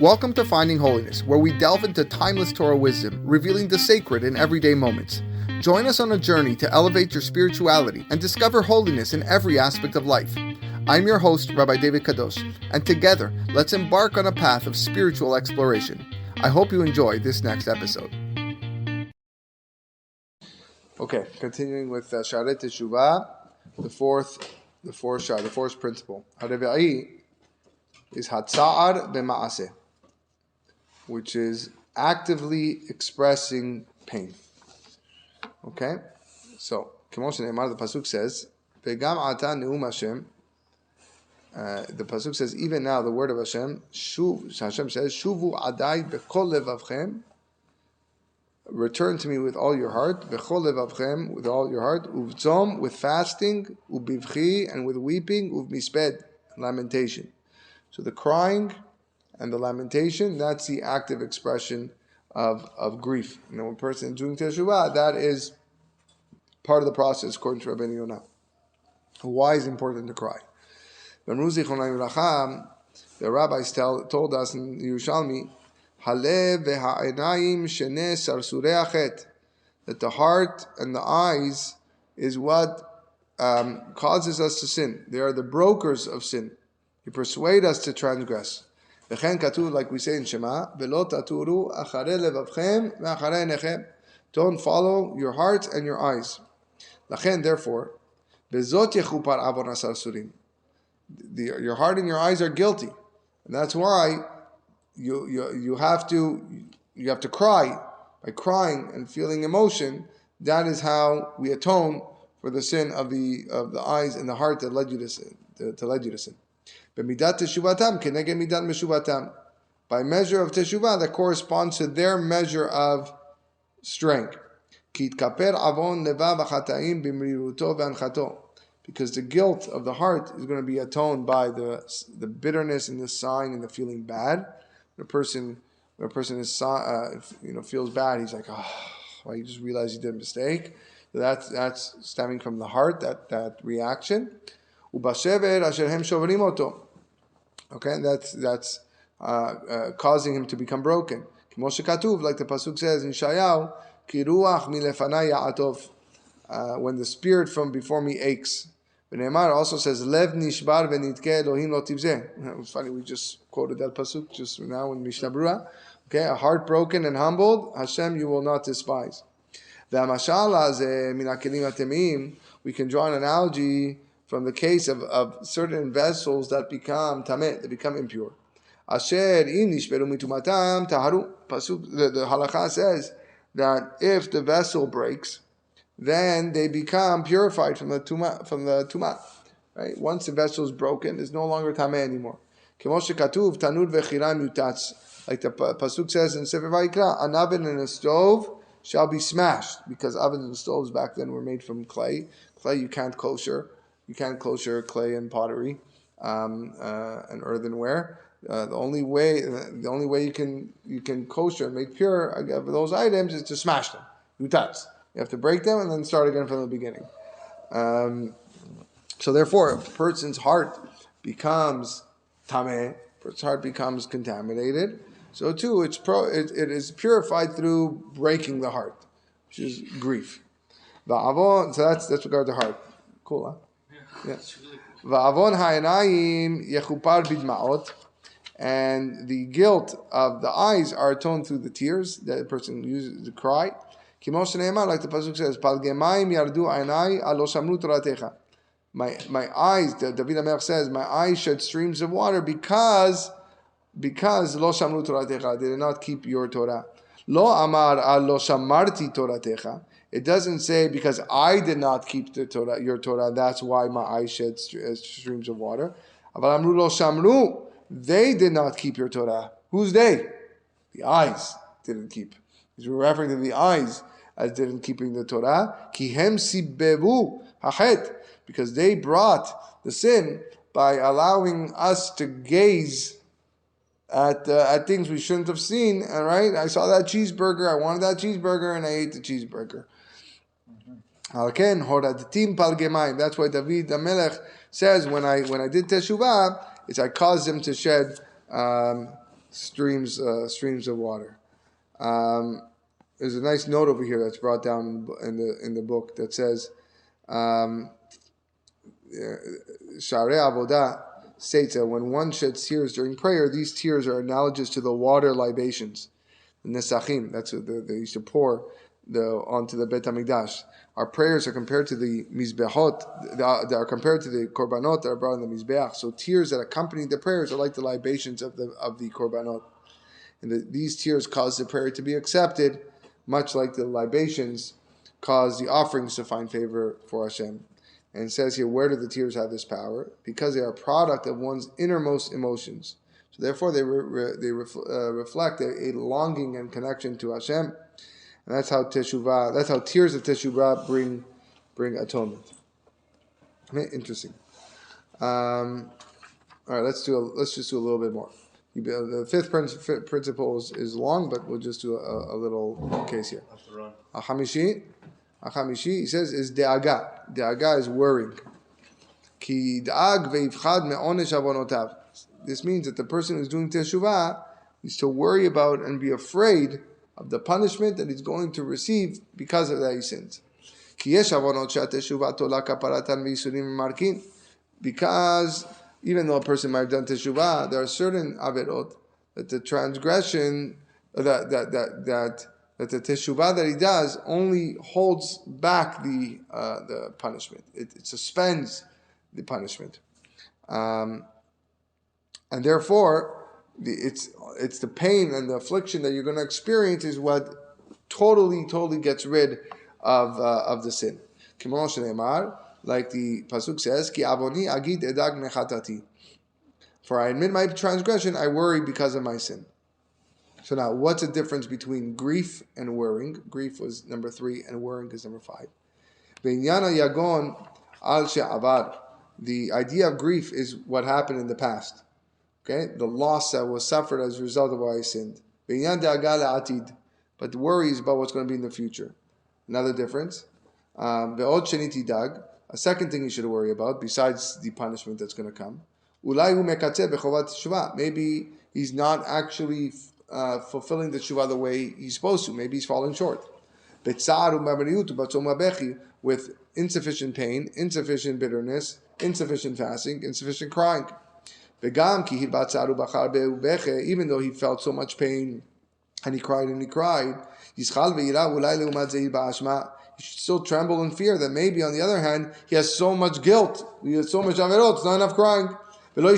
Welcome to Finding Holiness, where we delve into timeless Torah wisdom, revealing the sacred in everyday moments. Join us on a journey to elevate your spirituality and discover holiness in every aspect of life. I'm your host, Rabbi David Kadosh, and together, let's embark on a path of spiritual exploration. I hope you enjoy this next episode. Okay, continuing with Sha'are Teshuva, the fourth principle. Harevi'i is Hatza'ar b'ma'aseh, which is actively expressing pain. Okay? So, K'mo shene'emar, the Pasuk says, Ve'gam ata ne'um Hashem, the Pasuk says, even now the word of Hashem, Hashem says, Shuvu adai b'kol levavchem, return to me with all your heart, b'chol levavchem, with all your heart, uvtzom, with fasting, ubivchi, and with weeping, uvmisped, lamentation. So the crying and the lamentation, that's the active expression of grief. You know, when a person is doing Teshuvah, that is part of the process, according to Rabbeinu Yonah. Why is it important to cry? The rabbis told us in Yerushalmi, that the heart and the eyes is what causes us to sin. They are the brokers of sin. They persuade us to transgress. Like we say in Shema, don't follow your heart and your eyes. Therefore, your heart and your eyes are guilty, and that's why you have to cry. By crying and feeling emotion, that is how we atone for the sin of the eyes and the heart that led you to sin. By measure of teshuvah that corresponds to their measure of strength. Because the guilt of the heart is going to be atoned by the bitterness and the sighing and the feeling bad. When a person is feels bad, he's like, he just realized he did a mistake. So that's stemming from the heart, that reaction. Okay, that's causing him to become broken. Like the pasuk says in Shayahu, when the spirit from before me aches. Ne'emar also says, Lev nishbar v'nitke Elohim lo tivzeh. It was funny, we just quoted that pasuk just now in Mishnah Berurah. Okay, a heart broken and humbled, Hashem you will not despise. We can draw an analogy from the case of certain vessels that become tameh, that become impure. Asher im nishberu mitumatam taharu. The halakha says that if the vessel breaks, then they become purified from the tumat. Right? Once the vessel is broken, it's no longer tameh anymore. Like the pasuk says in Sefer Vayikra, an oven and a stove shall be smashed, because ovens and stoves back then were made from clay. Clay you can't kosher clay and pottery and earthenware. The only way you can kosher and make pure those items is to smash them. Utats. You have to break them and then start again from the beginning. So therefore, if a person's heart becomes tameh, person's heart becomes contaminated, so too it is purified through breaking the heart, which is grief. So that's regard to heart. Cool, huh? Yes. Va'avon ha'enayim yechupar bidma'ot, and the guilt of the eyes are atoned through the tears that a person uses to cry. K'mo shene'emar, like the pasuk says, Pal gemayim yardu einai alo shamru toratecha. My eyes, David HaMelech says, my eyes shed streams of water because lo shamru toratecha, they did not keep your Torah. Lo amar alo shamarti toratecha. It doesn't say because I did not keep the Torah, your Torah, that's why my eyes shed streams of water. Aval amru lo shamru, they did not keep your Torah. Who's they? The eyes didn't keep. He's referring to the eyes as didn't keeping the Torah. Kihem sibevu hachet, because they brought the sin by allowing us to gaze at things we shouldn't have seen. All right, I saw that cheeseburger, I wanted that cheeseburger, and I ate the cheeseburger. That's why David HaMelech says, when I did Teshuvah, I caused him to shed streams of water. There's a nice note over here that's brought down in the book that says, Sha'are Avodah states that when one sheds tears during prayer, these tears are analogous to the water libations, the nesachim. That's what they used to pour onto the Bet Hamikdash. Our prayers are compared to the mizbehot, that are compared to the korbanot that are brought in the mizbeach. So tears that accompany the prayers are like the libations of the korbanot, and these tears cause the prayer to be accepted, much like the libations cause the offerings to find favor for Hashem. And it says here, where do the tears have this power? Because they are a product of one's innermost emotions. So therefore, they reflect a longing and connection to Hashem. And that's how teshuvah. That's how tears of teshuvah bring atonement. Interesting. All right, let's just do a little bit more. The fifth principle is long, but we'll just do a little case here. Hamishi, he says, is de'aga. De'aga is worrying. Ki da'ag ve'ivchad me'onesh avonotav. This means that the person who's doing teshuvah is to worry about and be afraid of the punishment that he's going to receive because of that he sins. Because even though a person might have done teshuvah, there are certain averot that the transgression, that the teshuvah that he does only holds back the punishment. It suspends the punishment, and therefore it's the pain and the affliction that you're going to experience is what totally gets rid of the sin. Like the pasuk says, "Ki avoni agid edag mechatati." For I admit my transgression, I worry because of my sin. So now, what's the difference between grief and worrying? Grief was number 3, and worrying is number 5. V'inyan yagon al she'avar. The idea of grief is what happened in the past. Okay, the loss that was suffered as a result of why I sinned. V'inyan da'aga le'atid. But the worry is about what's going to be in the future. Another difference. Ve'od sheniti dag. A second thing you should worry about, besides the punishment that's going to come. Ulai hu mekatzeh b'chovat teshuvah. Maybe he's not actually fulfilling the teshuvah the way he's supposed to. Maybe he's falling short. B'tzar u'mabariut u'batzom u'bechi. With insufficient pain, insufficient bitterness, insufficient fasting, insufficient crying. V'gam ki b'tzar u'bachar be'u'beche. Even though he felt so much pain and he cried, yischal ve'ira ulai le'umat ze'ir ba'ashma. He should still tremble in fear that maybe, on the other hand, he has so much guilt, he has so much averot, it's not enough crying. And he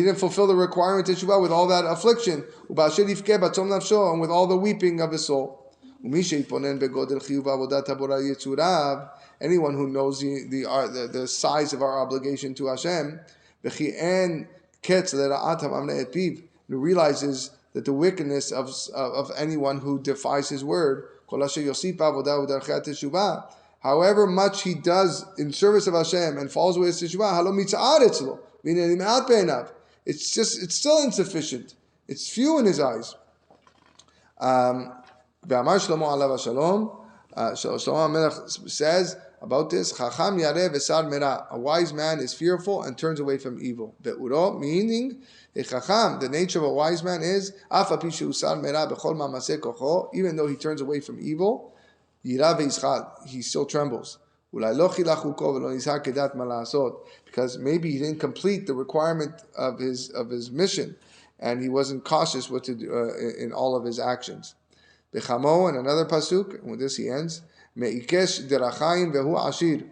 didn't fulfill the requirement of teshuvah with all that affliction, and with all the weeping of his soul. Anyone who knows the size of our obligation to Hashem, who realizes that the wickedness of anyone who defies his word, however much he does in service of Hashem and falls away his teshuvah, it's still insufficient. It's few in his eyes. Shlomo HaMelech says about this, Chacham yareh v'sar merah. A wise man is fearful and turns away from evil. Be'uro, meaning, a Chacham, the nature of a wise man is, Af api she'usar merah b'chol ma'aseh kocho, even though he turns away from evil, yira ve'yischal, he still trembles. Ulai lo chilach uko v'lo nizhar kedat ma la'asot, because maybe he didn't complete the requirement of his mission, and he wasn't cautious what to do in all of his actions. Bechamo, and another pasuk, and with this he ends, Me'ikesh derachayim vehu ashir.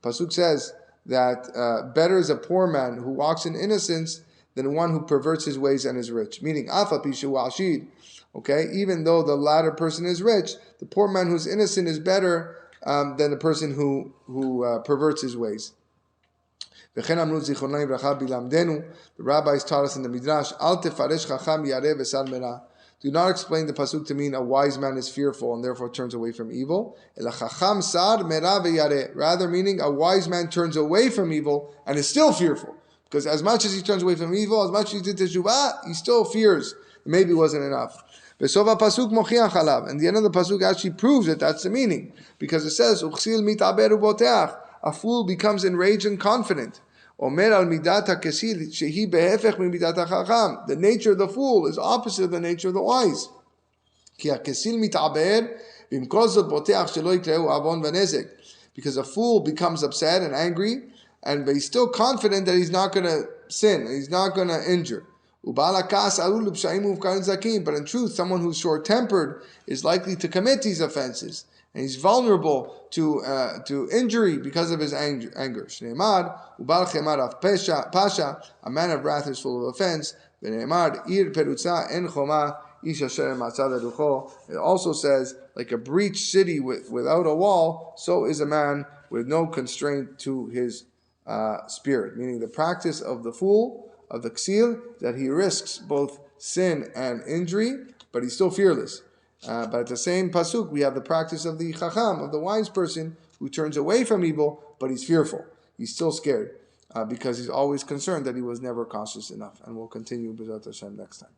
Pasuk says that better is a poor man who walks in innocence than one who perverts his ways and is rich. Meaning, afa pishu ashir. Okay, even though the latter person is rich, the poor man who's innocent is better than the person who perverts his ways. The rabbis taught us in the Midrash, Al tefaresh chacham yareh v'sar merah. Do not explain the pasuk to mean a wise man is fearful and therefore turns away from evil. Rather meaning a wise man turns away from evil and is still fearful. Because as much as he turns away from evil, as much as he did teshuvah, he still fears. Maybe it wasn't enough. And the end of the pasuk actually proves that that's the meaning. Because it says, a fool becomes enraged and confident. Omer al midat hakesil shehi behefech min midat hachacham. The nature of the fool is opposite of the nature of the wise. Ki hakesil mitaber v'imkol zot boteach shelo yikreu avon v'nezek. Because a fool becomes upset and angry, but he's still confident that he's not going to sin, he's not going to injure. But in truth, someone who's short-tempered is likely to commit these offenses, and he's vulnerable to injury because of his anger. Shneimad, ubal chemar av pasha, a man of wrath is full of offense. V'neimad, ir perutza en choma, ish asher matzad rucho. It also says, like a breached city without a wall, so is a man with no constraint to his spirit. Meaning the practice of the fool, of the ksil, that he risks both sin and injury, but he's still fearless. But at the same pasuk, we have the practice of the chacham, of the wise person, who turns away from evil, but he's fearful. He's still scared, because he's always concerned that he was never cautious enough. And we'll continue B'ezrat Hashem next time.